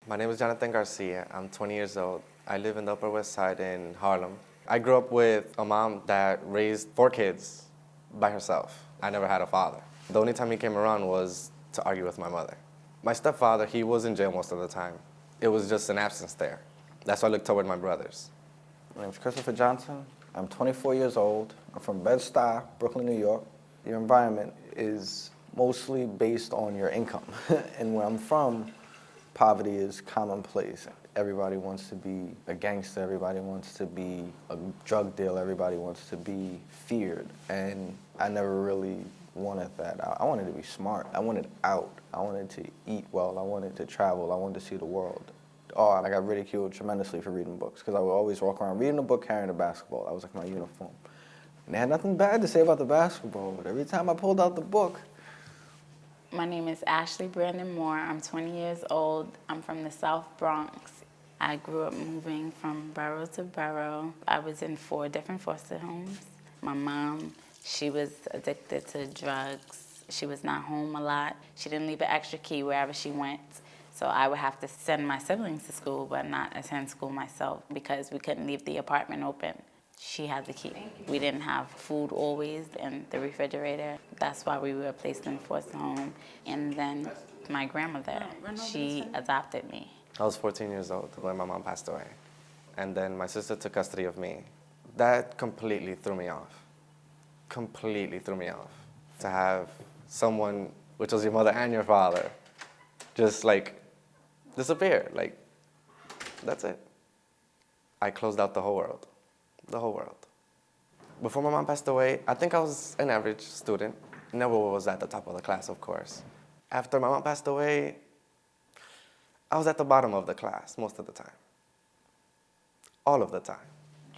My name is Jonathan Garcia. I'm 20 years old. I live in the Upper West Side in Harlem. I grew up with a mom that raised 4 kids by herself. I never had a father. The only time he came around was to argue with my mother. My stepfather, he was in jail most of the time. It was just an absence there. That's why I looked toward my brothers. My name is Christopher Johnson. I'm 24 years old. I'm from Bed-Stuy, Brooklyn, New York. Your environment is mostly based on your income. And where I'm from, poverty is commonplace. Everybody wants to be a gangster, everybody wants to be a drug dealer, everybody wants to be feared. And I never really wanted that. I wanted to be smart. I wanted out. I wanted to eat well. I wanted to travel. I wanted to see the world. Oh, I got ridiculed tremendously for reading books because I would always walk around reading a book, carrying a basketball. That was like my uniform. And they had nothing bad to say about the basketball, but every time I pulled out the book. My name is Ashley Brandon Moore. I'm 20 years old. I'm from the South Bronx. I grew up moving from borough to borough. I was in 4 different foster homes. My mom, she was addicted to drugs. She was not home a lot. She didn't leave an extra key wherever she went. So I would have to send my siblings to school, but not attend school myself because we couldn't leave the apartment open. She had the key. We didn't have food always in the refrigerator. That's why we were placed in foster home. And then my grandmother, she adopted me. I was 14 years old when my mom passed away. And then my sister took custody of me. That completely threw me off. Completely threw me off. To have someone, which was your mother and your father, just like disappear. Like, that's it. I closed out the whole world. The whole world. Before my mom passed away, I think I was an average student. Never was at the top of the class, of course. After my mom passed away, I was at the bottom of the class most of the time. All of the time.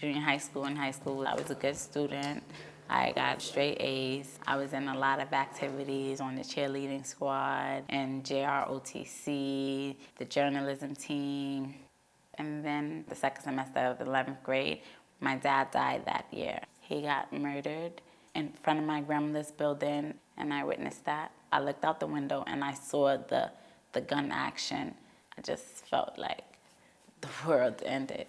Junior high school and high school, I was a good student. I got straight A's. I was in a lot of activities on the cheerleading squad and JROTC, the journalism team. And then the second semester of 11th grade, my dad died that year. He got murdered in front of my grandmother's building, and I witnessed that. I looked out the window and I saw the gun action. I just felt like the world ended.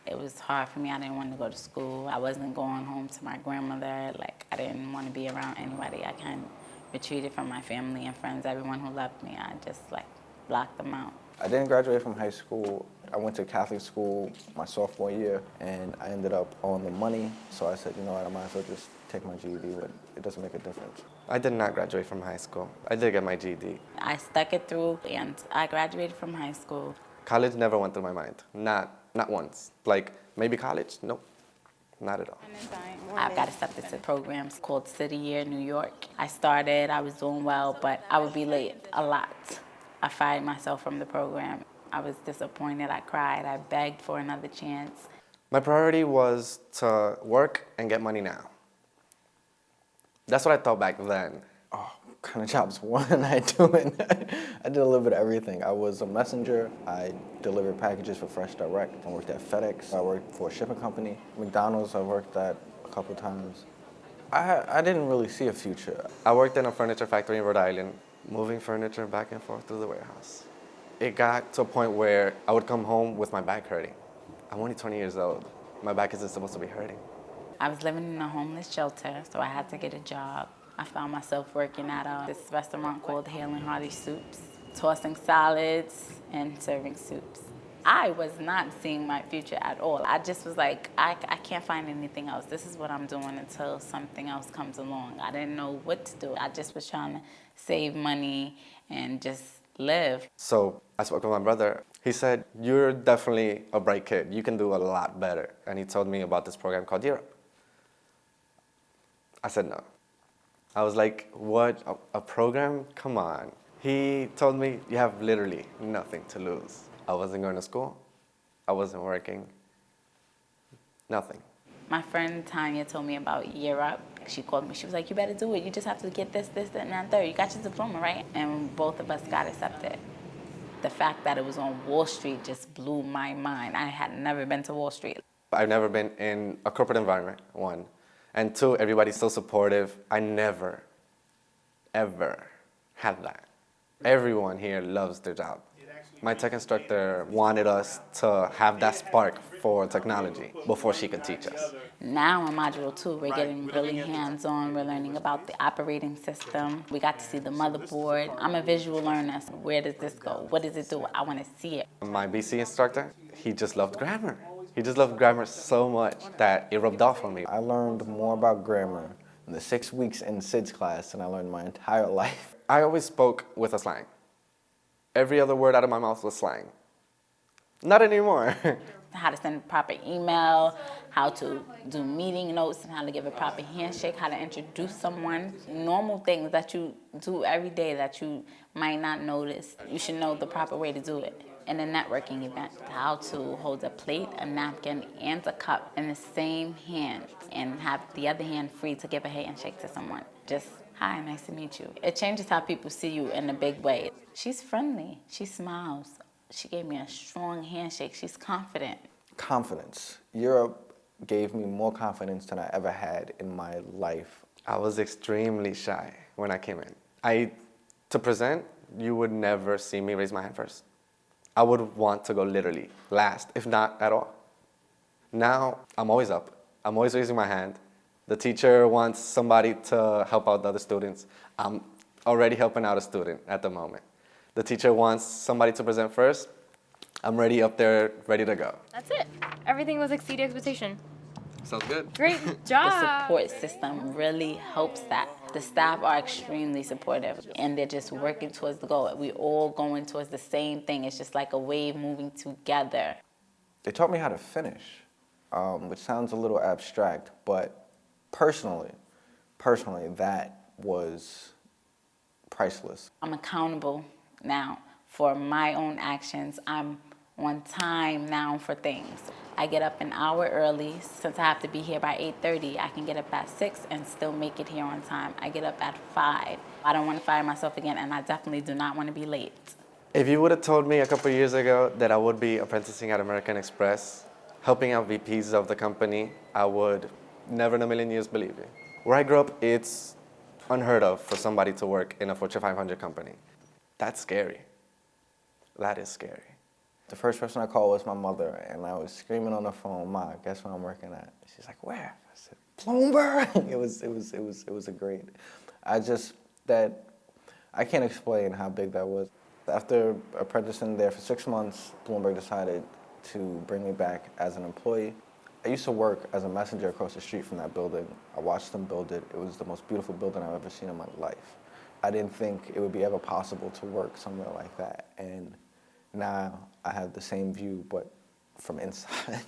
It was hard for me. I didn't want to go to school. I wasn't going home to my grandmother. Like, I didn't want to be around anybody. I kind of retreated from my family and friends, everyone who loved me. I just, like, blocked them out. I didn't graduate from high school. I went to Catholic school my sophomore year, and I ended up on the money. So I said, you know what, I might as well just take my GED, but it doesn't make a difference. I did not graduate from high school. I did get my GED. I stuck it through, and I graduated from high school. College never went through my mind. Not once. Like, maybe college? Nope. Not at all. I got accepted to programs called City Year New York. I started, I was doing well, but I would be late a lot. I fired myself from the program. I was disappointed, I cried, I begged for another chance. My priority was to work and get money now. That's what I thought back then. Oh, what kind of jobs wasn't I doing? I did a little bit of everything. I was a messenger. I delivered packages for Fresh Direct. I worked at FedEx. I worked for a shipping company. McDonald's I worked at a couple times. I didn't really see a future. I worked in a furniture factory in Rhode Island, moving furniture back and forth through the warehouse. It got to a point where I would come home with my back hurting. I'm only 20 years old. My back isn't supposed to be hurting. I was living in a homeless shelter, so I had to get a job. I found myself working at this restaurant called Hale and Hearty Soups, tossing salads and serving soups. I was not seeing my future at all. I just was like, I can't find anything else. This is what I'm doing until something else comes along. I didn't know what to do. I just was trying to save money and just live. So I spoke with my brother. He said, you're definitely a bright kid. You can do a lot better. And he told me about this program called Europe. I said no. I was like, what, a program? Come on. He told me, you have literally nothing to lose. I wasn't going to school. I wasn't working. Nothing. My friend Tanya told me about Europe. She called me. She was like, you better do it. You just have to get this, and that, third. You got your diploma, right? And both of us got accepted. The fact that it was on Wall Street just blew my mind. I had never been to Wall Street. I've never been in a corporate environment, 1. And 2, everybody's so supportive. I never, ever had that. Everyone here loves their job. My tech instructor wanted us to have that spark for technology before she could teach us. Now in Module 2, we're getting really hands-on. We're learning about the operating system. We got to see the motherboard. I'm a visual learner. So where does this go? What does it do? I want to see it. My BC instructor, he just loved grammar. He just loved grammar so much that it rubbed off on me. I learned more about grammar in the 6 weeks in SIDS class than I learned my entire life. I always spoke with a slang. Every other word out of my mouth was slang. Not anymore. How to send a proper email, how to do meeting notes, and how to give a proper handshake, how to introduce someone. Normal things that you do every day that you might not notice. You should know the proper way to do it. In a networking event, how to hold a plate, a napkin, and a cup in the same hand and have the other hand free to give a handshake to someone. Just, hi, nice to meet you. It changes how people see you in a big way. She's friendly. She smiles. She gave me a strong handshake. She's confident. Confidence. Europe gave me more confidence than I ever had in my life. I was extremely shy when I came in. To present, you would never see me raise my hand first. I would want to go literally last, if not at all. Now, I'm always up. I'm always raising my hand. The teacher wants somebody to help out the other students. I'm already helping out a student at the moment. The teacher wants somebody to present first. I'm ready up there, ready to go. That's it. Everything was exceeding expectation. Sounds good. Great The job. support system really helps that. The staff are extremely supportive, and they're just working towards the goal. We all going towards the same thing. It's just like a wave moving together. They taught me how to finish, which sounds a little abstract, but personally, that was priceless. I'm accountable now for my own actions. I'm on time now for things. I get up an hour early. Since I have to be here by 8:30, I can get up at 6 and still make it here on time. I get up at 5. I don't want to fire myself again, and I definitely do not want to be late. If you would have told me a couple of years ago that I would be apprenticing at American Express, helping out VPs of the company, I would never in a million years believe it. Where I grew up, it's unheard of for somebody to work in a Fortune 500 company. That's scary. That is scary. The first person I called was my mother, and I was screaming on the phone, "Ma, guess where I'm working at?" She's like, "Where?" I said, "Bloomberg." It was a great. I can't explain how big that was. After apprenticing there for 6 months, Bloomberg decided to bring me back as an employee. I used to work as a messenger across the street from that building. I watched them build it. It was the most beautiful building I've ever seen in my life. I didn't think it would be ever possible to work somewhere like that. And now I have the same view, but from inside.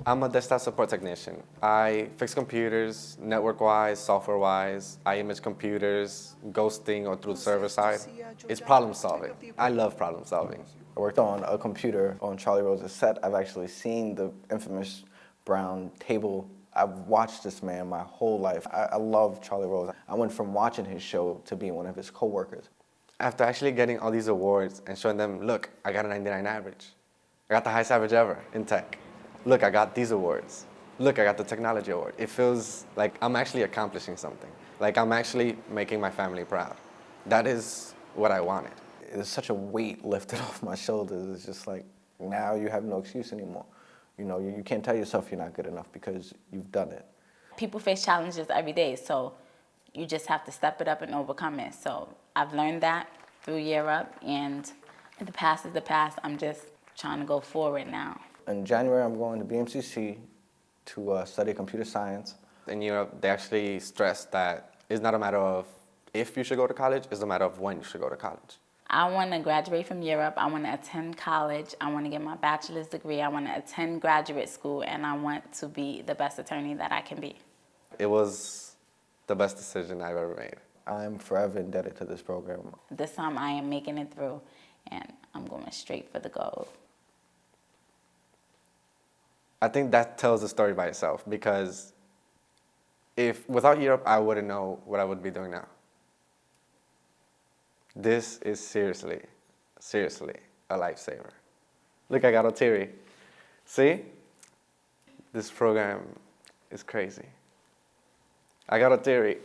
I'm a desktop support technician. I fix computers, network-wise, software-wise. I image computers, ghosting or through server side. It's problem solving. I love problem solving. I worked on a computer on Charlie Rose's set. I've actually seen the infamous brown table. I've watched this man my whole life. I love Charlie Rose. I went from watching his show to being one of his coworkers. After actually getting all these awards and showing them, look, I got a 99 average. I got the highest average ever in tech. Look, I got these awards. Look, I got the technology award. It feels like I'm actually accomplishing something. Like I'm actually making my family proud. That is what I wanted. There's such a weight lifted off my shoulders. It's just like, now you have no excuse anymore. You know, you can't tell yourself you're not good enough because you've done it. People face challenges every day, so you just have to step it up and overcome it. So I've learned that through Year Up, and the past is the past. I'm just trying to go forward now. In January, I'm going to BMCC to study computer science. In Europe, they actually stress that it's not a matter of if you should go to college, it's a matter of when you should go to college. I want to graduate from Europe. I want to attend college. I want to get my bachelor's degree. I want to attend graduate school, and I want to be the best attorney that I can be. It was the best decision I've ever made. I'm forever indebted to this program. This time I am making it through, and I'm going straight for the goal. I think that tells the story by itself, because if without Europe, I wouldn't know what I would be doing now. This is seriously a lifesaver. Look, I got Otiri. See? This program is crazy. I got Otiri.